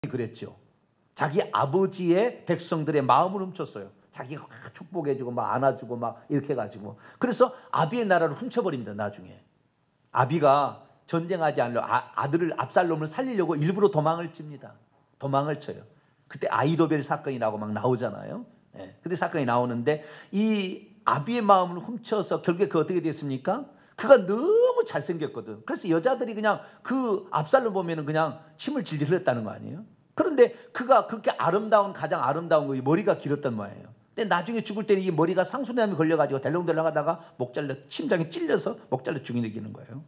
그랬죠. 자기 아버지의 백성들의 마음을 훔쳤어요. 자기가 축복해주고 막 안아주고 막 이렇게 해가지고. 그래서 아비의 나라를 훔쳐버립니다. 나중에 아비가 전쟁하지 않으려 아들을 압살롬을 살리려고 일부러 도망을 칩니다. 도망을 쳐요. 그때 아이도벨 사건이 막 나오잖아요. 네. 그때 사건이 나오는데 이 아비의 마음을 훔쳐서 결국에 그 어떻게 됐습니까? 그가 너무 잘생겼거든. 그래서 여자들이 그냥 그 압살롬 보면은 그냥 침을 질질 흘렸다는 거 아니에요? 그런데 그가 그렇게 가장 아름다운 거 머리가 길었단 말이에요. 근데 나중에 죽을 때는 이 머리가 상수염에 걸려가지고 델렁델렁 하다가 목 잘려 심장이 찔려서 목 잘려 죽이는 거예요.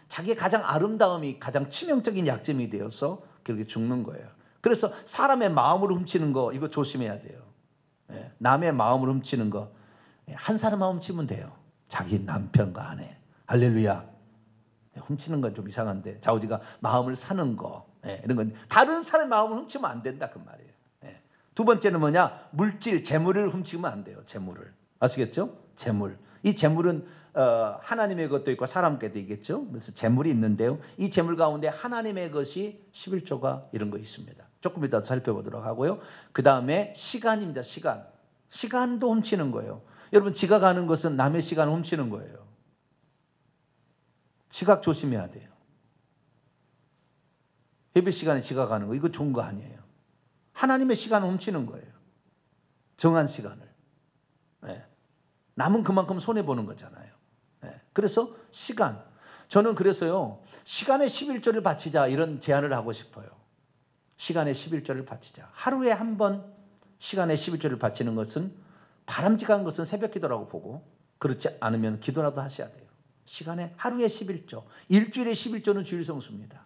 자기의 가장 아름다움이 가장 치명적인 약점이 되어서 그렇게 죽는 거예요. 그래서 사람의 마음을 훔치는 거 이거 조심해야 돼요. 남의 마음을 훔치는 거 한 사람만 훔치면 돼요. 자기 남편과 아내. 할렐루야. 훔치는 건 좀 이상한데 자 우리가 마음을 사는 거 이런 건 다른 사람의 마음을 훔치면 안 된다 그 말이에요. 두 번째는 뭐냐? 물질, 재물을 훔치면 안 돼요. 재물을. 아시겠죠? 재물. 이 재물은 하나님의 것도 있고 사람 것도 있겠죠. 그래서 재물이 있는데요. 이 재물 가운데 하나님의 것이 11조가 이런 거 있습니다. 조금 이따 살펴보도록 하고요. 그 다음에 시간입니다. 시간도 훔치는 거예요. 여러분 지각하는 것은 남의 시간을 훔치는 거예요. 지각 조심해야 돼요. 예배 시간에 지각하는 거 이거 좋은 거 아니에요. 하나님의 시간을 훔치는 거예요. 정한 시간을. 남은 그만큼 손해보는 거잖아요. 그래서 시간. 저는 그래서요. 시간에 11조를 바치자 이런 제안을 하고 싶어요. 시간에 11조를 바치자. 하루에 한 번 시간에 11조를 바치는 것은 바람직한 것은 새벽 기도라고 보고 그렇지 않으면 기도라도 하셔야 돼요. 시간에 하루에 11조. 일주일에 11조는 주일 성수입니다.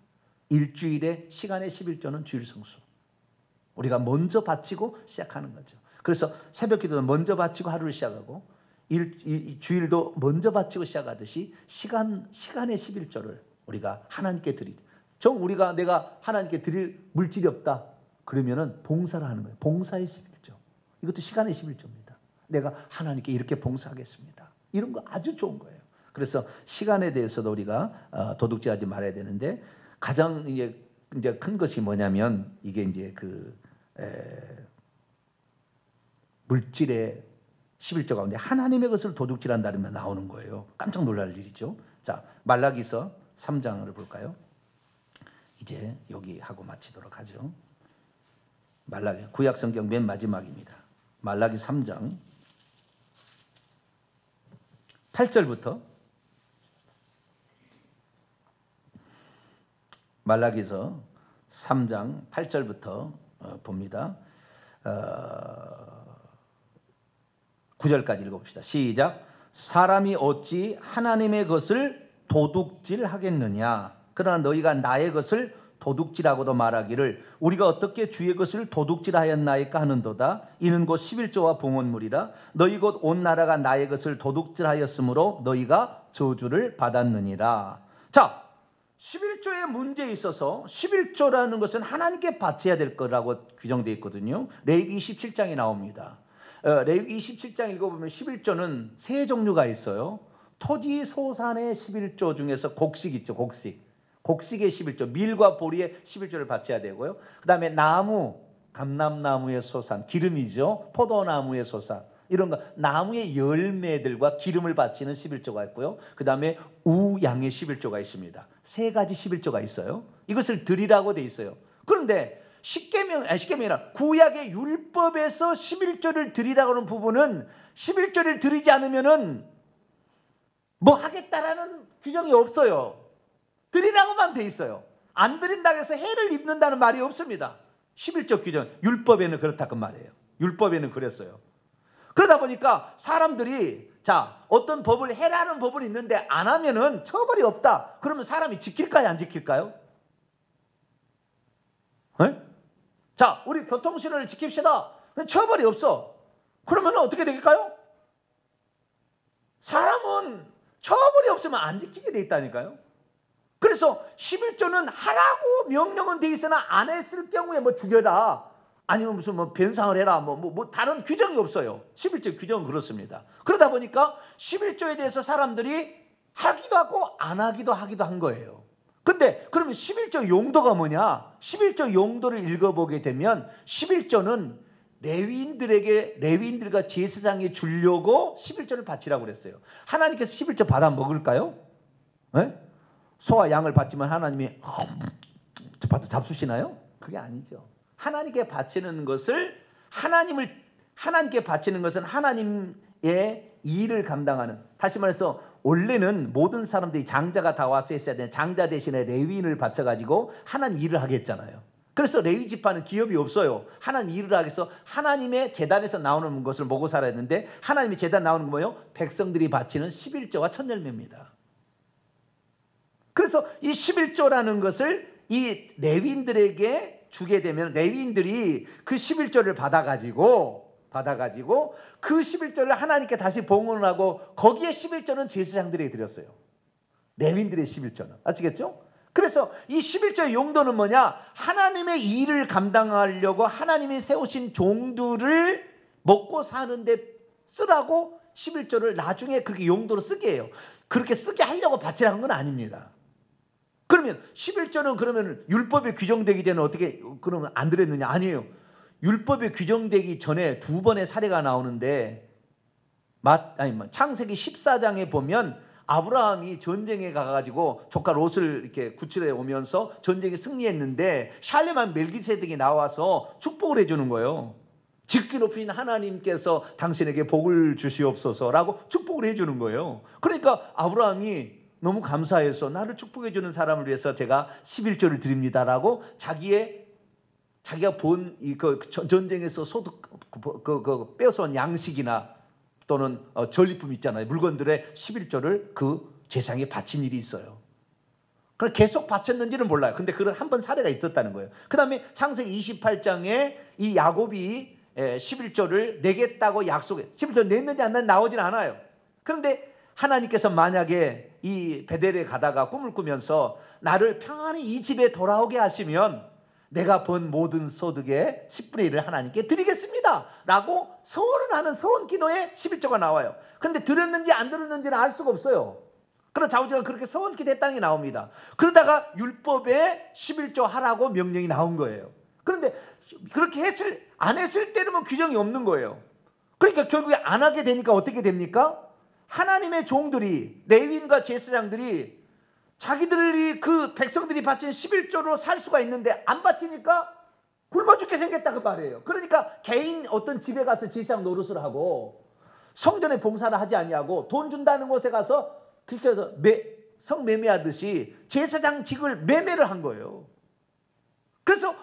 일주일에 시간에 11조는 주일 성수. 우리가 먼저 바치고 시작하는 거죠. 그래서 새벽 기도는 먼저 바치고 하루를 시작하고 주일도 먼저 바치고 시작하듯이 시간의 11조를 우리가 하나님께 드리자. 우리가 내가 하나님께 드릴 물질이 없다. 그러면은 봉사를 하는 거예요. 봉사의 11조. 이것도 시간의 11조입니다. 내가 하나님께 이렇게 봉사하겠습니다. 이런 거 아주 좋은 거예요. 그래서 시간에 대해서도 우리가 도둑질하지 말아야 되는데 가장 이제 큰 것이 뭐냐면 이게 이제 물질의 11조 가운데 하나님의 것을 도둑질한다면 나오는 거예요. 깜짝 놀랄 일이죠. 자, 말라기서 3장을 볼까요? 이제 여기 하고 마치도록 하죠. 말라기 구약 성경 맨 마지막입니다. 말라기 3장 8절부터 말라기서 3장 8절부터 봅니다. 9절까지 읽어봅시다. 시작. 사람이 어찌 하나님의 것을 도둑질하겠느냐. 그러나 너희가 나의 것을 도둑질하고도 말하기를 우리가 어떻게 주의 것을 도둑질하였나이까 하는도다. 이는 곧 11조와 봉헌물이라. 너희 곧 온 나라가 나의 것을 도둑질하였으므로 너희가 저주를 받았느니라. 자, 11조의 문제에 있어서 11조라는 것은 하나님께 바쳐야 될 거라고 규정되어 있거든요. 레위기 27장에 나옵니다. 레위기 27장 읽어보면 11조는 세 종류가 있어요. 토지 소산의 11조 중에서 곡식 있죠. 곡식의 11조, 밀과 보리의 11조를 바쳐야 되고요. 그 다음에 나무, 감람나무의 소산, 기름이죠. 포도나무의 소산, 이런 거 나무의 열매들과 기름을 바치는 11조가 있고요. 그 다음에 우양의 11조가 있습니다. 세 가지 11조가 있어요. 이것을 드리라고 돼 있어요. 그런데 십계명이나 구약의 율법에서 11조를 드리라고 하는 부분은 11조를 드리지 않으면은 뭐 하겠다라는 규정이 없어요. 드리라고만 돼 있어요. 안 드린다고 해서 해를 입는다는 말이 없습니다. 11조 규정, 율법에는 그렇다 그 말이에요. 율법에는 그랬어요. 그러다 보니까 사람들이 어떤 법을 해라는 법은 있는데 안 하면은 처벌이 없다. 그러면 사람이 지킬까요, 안 지킬까요? 네? 자, 우리 교통신호를 지킵시다. 처벌이 없어. 그러면 어떻게 될까요? 사람은 처벌이 없으면 안 지키게 돼 있다니까요. 그래서 11조는 하라고 명령은 돼 있으나 안 했을 경우에 뭐 죽여라, 아니면 무슨 뭐 변상을 해라, 뭐 다른 규정이 없어요. 11조 규정은 그렇습니다. 그러다 보니까 11조에 대해서 사람들이 하기도 하고 안 하기도 한 거예요. 근데 그러면 11조 용도가 뭐냐? 11조 용도를 읽어보게 되면 11조는 레위인들과 제사장에 주려고 11조를 바치라고 그랬어요. 하나님께서 11조 받아 먹을까요? 네? 소와 양을 바치면 하나님이 받아 잡수시나요? 그게 아니죠. 하나님께 바치는 것은 하나님의 일을 감당하는, 다시 말해서 원래는 모든 사람들이 장자가 다 와서 했어야 되는 장자 대신에 레위인을 바쳐가지고 하나님 일을 하게 했잖아요. 그래서 레위 지파는 기업이 없어요. 하나님 일을 하기 위해서 하나님의 제단에서 나오는 것을 먹고 살아야 되는데, 하나님의 제단 나오는 건 뭐예요? 백성들이 바치는 11조와 천열매입니다. 그래서 이 11조라는 것을 이 레위인들에게 주게 되면 레위인들이 그 11조를 받아가지고 그 11조를 하나님께 다시 봉헌을 하고, 거기에 11조는 제사장들에게 드렸어요. 레위인들의 11조는. 아시겠죠? 그래서 이 11조의 용도는 뭐냐? 하나님의 일을 감당하려고 하나님이 세우신 종들을 먹고 사는데 쓰라고 11조를 나중에 그렇게 용도로 쓰게 해요. 그렇게 쓰게 하려고 바치라는 건 아닙니다. 그러면 11조는 그러면 율법에 규정되기 전에 어떻게 그러면 안 드렸느냐? 아니에요. 율법에 규정되기 전에 두 번의 사례가 나오는데, 창세기 14장에 보면 아브라함이 전쟁에 가가지고 조카 롯을 이렇게 구출해 오면서 전쟁에 승리했는데 샬렘한 멜기세덱이 나와서 축복을 해주는 거예요. 지극히 높으신 하나님께서 당신에게 복을 주시옵소서라고 축복을 해주는 거예요. 그러니까 아브라함이 너무 감사해서 나를 축복해 주는 사람을 위해서 제가 11조를 드립니다라고 자기가 본 그 전쟁에서 소득 빼앗아온 양식이나 또는 전리품 있잖아요. 물건들의 11조를 그 제사장에 바친 일이 있어요. 그럼 계속 바쳤는지는 몰라요. 근데 그런 한 번 사례가 있었다는 거예요. 그 다음에 창세기 28장에 이 야곱이 11조를 내겠다고 약속해. 11조 냈는지 안 냈는지 나오진 않아요. 그런데 하나님께서 만약에 이 베델에 가다가 꿈을 꾸면서 나를 평안히 이 집에 돌아오게 하시면 내가 번 모든 소득의 10분의 1을 하나님께 드리겠습니다 라고 서원을 하는 서원 기도에 11조가 나와요. 근데 들었는지 안 들었는지는 알 수가 없어요. 그러나 좌우지간 그렇게 서원 기도했다는 게 나옵니다. 그러다가 율법에 11조 하라고 명령이 나온 거예요. 그런데 그렇게 안 했을 때는 규정이 없는 거예요. 그러니까 결국에 안 하게 되니까 어떻게 됩니까? 하나님의 종들이, 레위인과 제사장들이 자기들이 그 백성들이 바친 11조로 살 수가 있는데 안 바치니까 굶어 죽게 생겼다 그 말이에요. 그러니까 개인 어떤 집에 가서 제사장 노릇을 하고 성전에 봉사를 하지 아니하고 돈 준다는 곳에 가서 그렇게 해서 성매매하듯이 제사장직을 매매를 한 거예요. 그래서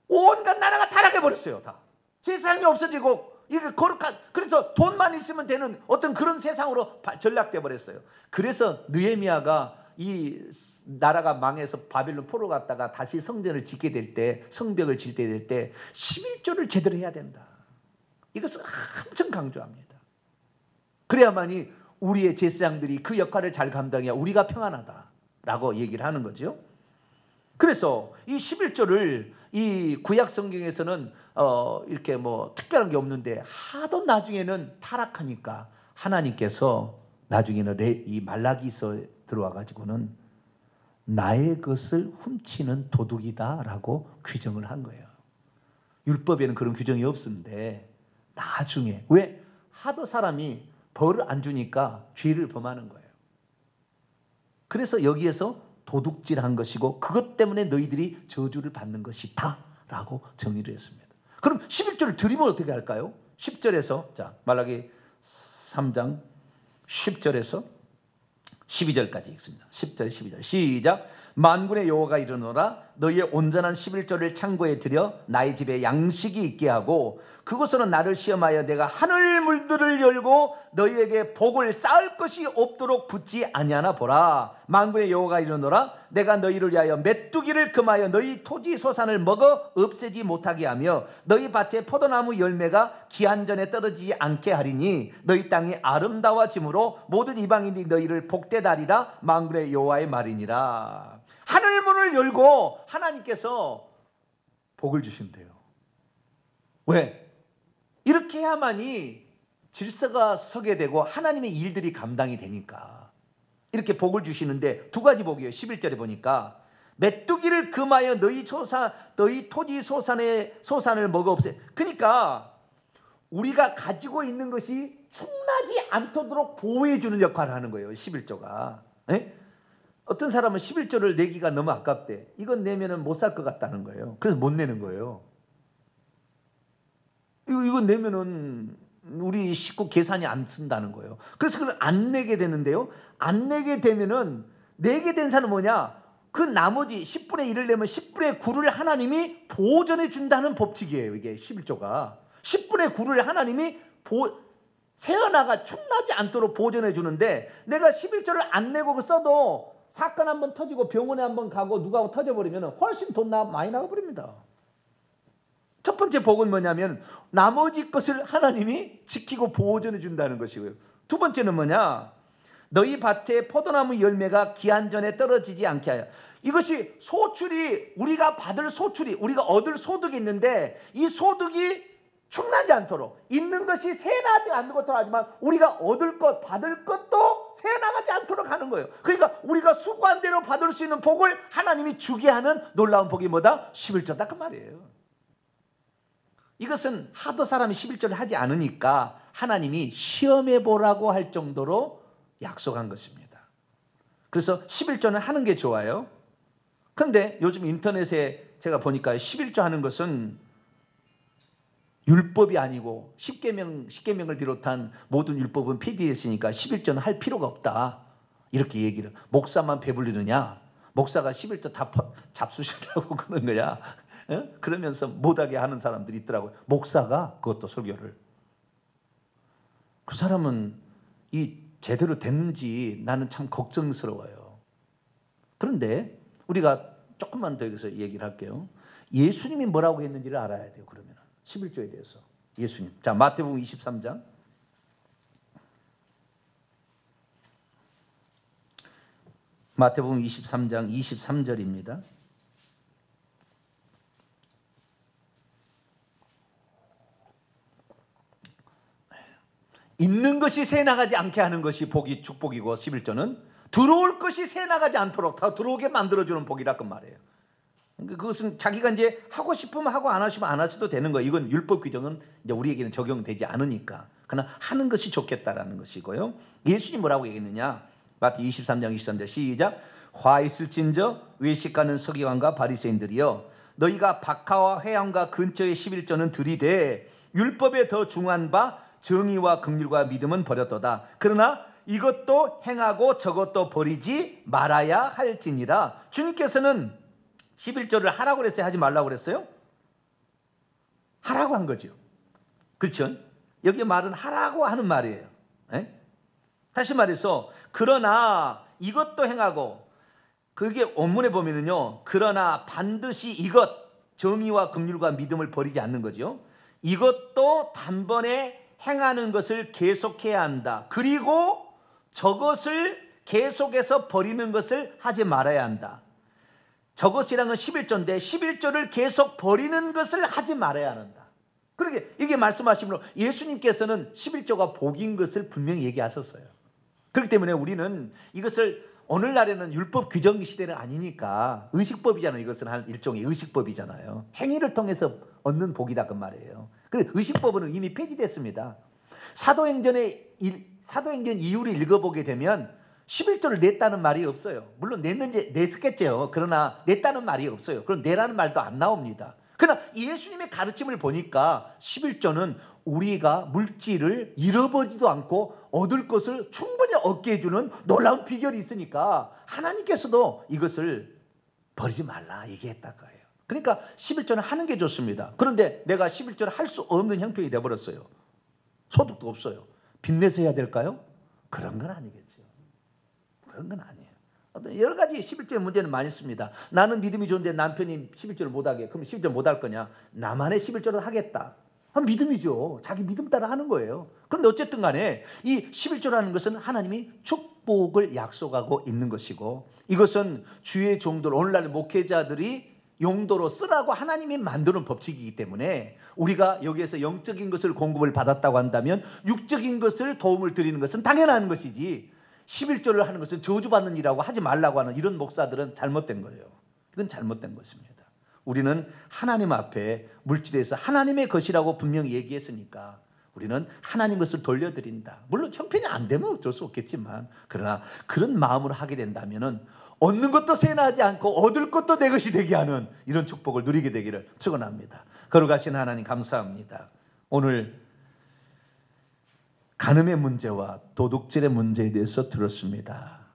온갖 나라가 타락해 버렸어요. 다 제사장이 없어지고 이게 거룩한, 그래서 돈만 있으면 되는 어떤 그런 세상으로 전락돼 버렸어요. 그래서 느헤미야가 이 나라가 망해서 바벨론 포로 갔다가 다시 성전을 짓게 될 때, 성벽을 짓게 될 때 11조를 제대로 해야 된다. 이것을 엄청 강조합니다. 그래야만이 우리의 제사장들이 그 역할을 잘 감당해야 우리가 평안하다라고 얘기를 하는 거죠. 그래서 이 11조를 이 구약 성경에서는 이렇게 뭐 특별한 게 없는데 하도 나중에는 타락하니까 하나님께서 나중에는 이 말라기서에 들어와 가지고는 나의 것을 훔치는 도둑이다라고 규정을 한 거예요. 율법에는 그런 규정이 없었는데 나중에, 왜? 하도 사람이 벌을 안 주니까 죄를 범하는 거예요. 그래서 여기에서 도둑질한 것이고 그것 때문에 너희들이 저주를 받는 것이다 라고 정의를 했습니다. 그럼 11조를 드리면 어떻게 할까요? 10절에서 자 말라기 3장 10절에서 12절까지 읽습니다. 10절 12절 시작. 만군의 여호와가 이르노라 너희의 온전한 11조를 창고에 들여 나의 집에 양식이 있게 하고 그곳으로 나를 시험하여 내가 하늘 물들을 열고 너희에게 복을 쌓을 것이 없도록 붙지 아니하나 보라. 만군의 여호와가 이르노라 내가 너희를 위하여 메뚜기를 금하여 너희 토지 소산을 먹어 없애지 못하게 하며 너희 밭에 포도나무 열매가 기한전에 떨어지지 않게 하리니 너희 땅이 아름다워짐으로 모든 이방인이 너희를 복되다리라. 만군의 여호와의 말이니라. 하늘 문을 열고 하나님께서 복을 주신대요. 왜? 이렇게 해야만이 질서가 서게 되고 하나님의 일들이 감당이 되니까 이렇게 복을 주시는데 두 가지 복이에요. 11절에 보니까 메뚜기를 금하여 너희 토지 소산을 먹어 없애. 그러니까 우리가 가지고 있는 것이 충나지 않도록 보호해 주는 역할을 하는 거예요. 11조가. 에? 어떤 사람은 11조를 내기가 너무 아깝대. 이건 내면은 못 살 것 같다는 거예요. 그래서 못 내는 거예요. 이건 내면은 우리 식구 계산이 안 쓴다는 거예요. 그래서 그걸 안 내게 되는데요. 안 내게 되면은 내게 된 사람은 뭐냐? 그 나머지 10분의 1을 내면 10분의 9를 하나님이 보전해 준다는 법칙이에요. 이게 11조가. 10분의 9를 하나님이 세어나가 충나지 않도록 보전해 주는데, 내가 11조를 안 내고 써도 사건 한번 터지고 병원에 한번 가고 누가 터져버리면 훨씬 돈 많이 나가버립니다. 첫 번째 복은 뭐냐면 나머지 것을 하나님이 지키고 보존해 준다는 것이고요. 두 번째는 뭐냐? 너희 밭에 포도나무 열매가 기한 전에 떨어지지 않게 하여. 이것이 소출이, 우리가 받을 소출이, 우리가 얻을 소득이 있는데 이 소득이 충나지 않도록, 있는 것이 새나지 않도록 하지만 우리가 얻을 것, 받을 것도 새나가지 않도록 하는 거예요. 그러니까 우리가 수고한 대로 받을 수 있는 복을 하나님이 주게 하는 놀라운 복이 뭐다? 11조다 그 말이에요. 이것은 하도 사람이 11조를 하지 않으니까 하나님이 시험해 보라고 할 정도로 약속한 것입니다. 그래서 11조는 하는 게 좋아요. 그런데 요즘 인터넷에 제가 보니까 11조 하는 것은 율법이 아니고 10계명을 비롯한 모든 율법은 폐지됐으니까 11조는 할 필요가 없다. 이렇게 얘기를. 목사만 배불리느냐? 목사가 11조 다 잡수시려고 그러는 거야. 그러면서 못하게 하는 사람들이 있더라고요. 목사가 그것도 설교를. 그 사람은 이 제대로 됐는지 나는 참 걱정스러워요. 그런데 우리가 조금만 더 여기서 얘기를 할게요. 예수님이 뭐라고 했는지를 알아야 돼요. 그러면 11조에 대해서 예수님. 자, 마태복음 23장. 마태복음 23장 23절입니다. 있는 것이 새나가지 않게 하는 것이 복이 축복이고, 11조는 들어올 것이 새나가지 않도록 다 들어오게 만들어주는 복이라 그 말이에요. 그것은 자기가 이제 하고 싶으면 하고 안 하시면 안 하셔도 되는 거예요. 이건 율법 규정은 이제 우리에게는 적용되지 않으니까. 그러나 하는 것이 좋겠다라는 것이고요. 예수님 뭐라고 얘기했느냐? 마태 23장 23절 시작. 화 있을진저 외식하는 서기관과 바리새인들이여, 너희가 박하와 회당과 근처의 11조는 들이되 율법에 더 중한 바 정의와 긍휼과 믿음은 버렸도다. 그러나 이것도 행하고 저것도 버리지 말아야 할지니라. 주님께서는 11조를 하라고 그랬어요? 하지 말라고 그랬어요? 하라고 한 거죠. 그렇죠? 여기 말은 하라고 하는 말이에요. 에? 다시 말해서 그러나 이것도 행하고, 그게 원문에 보면은요, 그러나 반드시 이것, 정의와 긍휼과 믿음을 버리지 않는 거죠. 이것도 단번에 행하는 것을 계속해야 한다. 그리고 저것을 계속해서 버리는 것을 하지 말아야 한다. 저것이란 건 11조인데 11조를 계속 버리는 것을 하지 말아야 한다. 그러게 이게 말씀하시므로 예수님께서는 11조가 복인 것을 분명히 얘기하셨어요. 그렇기 때문에 우리는 이것을, 오늘날에는 율법 규정 시대는 아니니까 의식법이잖아요. 이것은 한 일종의 의식법이잖아요. 행위를 통해서 얻는 복이다 그 말이에요. 그런데 의식법은 이미 폐지됐습니다. 사도행전 이유를 읽어보게 되면 11조를 냈다는 말이 없어요. 물론 냈겠죠. 그러나 냈다는 말이 없어요. 그럼 내라는 말도 안 나옵니다. 그러나 예수님의 가르침을 보니까 11조는 우리가 물질을 잃어버리지도 않고 얻을 것을 충분히 얻게 해주는 놀라운 비결이 있으니까 하나님께서도 이것을 버리지 말라 얘기했다 거예요. 그러니까 11조는 하는 게 좋습니다. 그런데 내가 11조를 할 수 없는 형편이 되어버렸어요. 소득도 없어요. 빚내서 해야 될까요? 그런 건 아니겠죠. 그런 건 아니에요. 어떤 여러 가지 11조의 문제는 많이 있습니다. 나는 믿음이 좋은데 남편이 11조를 못하게, 그럼 11조 못할 거냐? 나만의 11조를 하겠다. 믿음이죠. 자기 믿음 따라 하는 거예요. 그런데 어쨌든 간에 이 11조라는 것은 하나님이 축복을 약속하고 있는 것이고, 이것은 주의 종들, 오늘날 목회자들이 용도로 쓰라고 하나님이 만드는 법칙이기 때문에 우리가 여기에서 영적인 것을 공급을 받았다고 한다면 육적인 것을 도움을 드리는 것은 당연한 것이지, 11조를 하는 것은 저주받는 일이라고 하지 말라고 하는 이런 목사들은 잘못된 거예요. 이건 잘못된 것입니다. 우리는 하나님 앞에 물질에서 하나님의 것이라고 분명히 얘기했으니까 우리는 하나님 것을 돌려드린다. 물론 형편이 안 되면 어쩔 수 없겠지만, 그러나 그런 마음으로 하게 된다면은 얻는 것도 세나지 않고 얻을 것도 내 것이 되게 하는 이런 축복을 누리게 되기를 축원합니다. 거룩하신 하나님 감사합니다. 오늘 간음의 문제와 도둑질의 문제에 대해서 들었습니다.